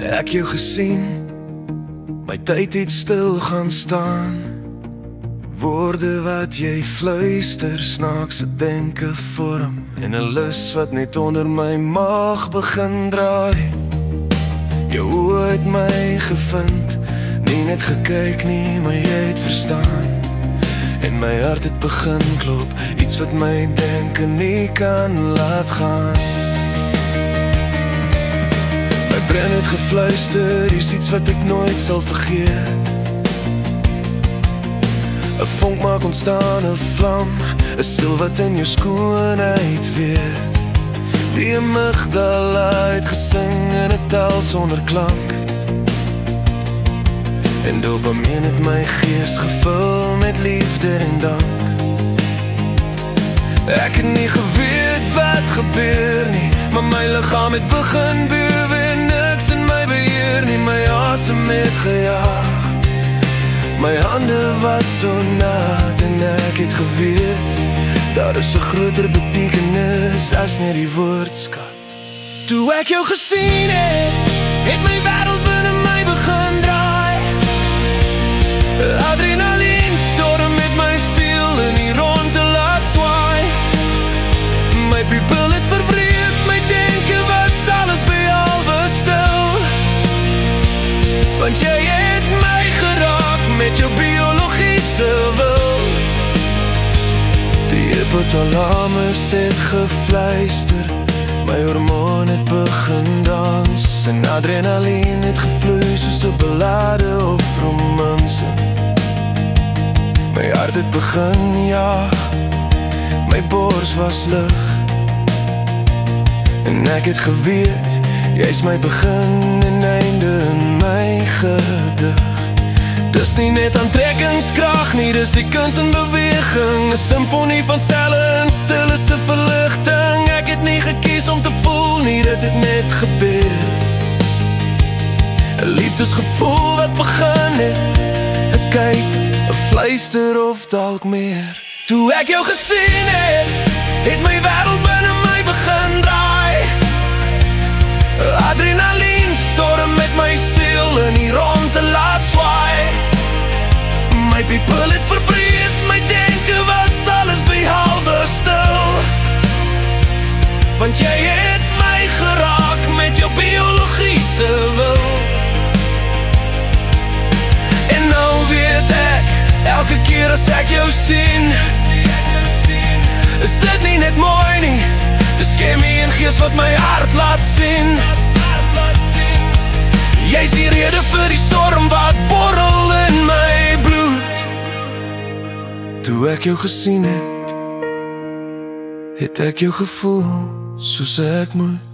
Ek jou gesien, my tyd het stil gaan staan. Woorde wat jy fluister, snaakse denke vorm, en 'n lus wat net onder my maag begin draai. Jou oë het my gevind, nie net gekyk nie, maar jy het verstaan. En my hart het begin klop, iets wat my denke nie kan laat gaan. My brein het gefluister, hier's iets wat ek nooit sal vergeet. 'n vonk maak ontstaan, 'n vlam, 'n siel wat in jou skoonheid weet. Die amygdala het gesing in 'n taal sonder klank. En dopamine het my gees gevul met liefde en dank. Ek het nie geweet wat gebeur nie, maar my liggaam het begin bewe en niks in my beheer nie. My asem het gejaag, my hande was so nat en ek het geweet, daar is 'n groter betekenis as net die woord skat. Toe ek jou gesien het, het my wêreld binne my begin draai. Adrenalien storm met my siel in die ronde laat swaai. My pupil het verbreek, my denke was alles behalwe stil. Want jy het my geraak met jou biologiese wil. Die hypothalamus het gefluister, my hormoon het begin dans, en adrenalien het gevloei soos 'n ballade of romanse. My hart het begin jaag, my bors was lig, en ek het geweet, jy's my begin en einde in my gedig. Dis nie net aantrekkingskrag nie, dis die kuns in beweging, 'n simfonie van selle en stille se verligting. Ek het nie gekies om te voel nie, dit het net gebeur. 'n Liefdesgevoel wat begin het, 'n kyk, 'n fluister of dalk meer. Toe ek jou gesien het, het my wêreld binne my begin draai. Adrenalien storm met my siel in die ronde laat swaai. My pupil het verbreek, my denke was alles behalwe stil. Want jy het my geraak met jou biologiese wil. En nou weet ek, elke keer as ek jou sien, is dit nie net mooi nie, dis chemie en gees wat my hart laat sien. Jy's die rede vir die storm wat borrel in my bloed. Toe ek jou gesien het, het ek jou gevoel soos ek moet.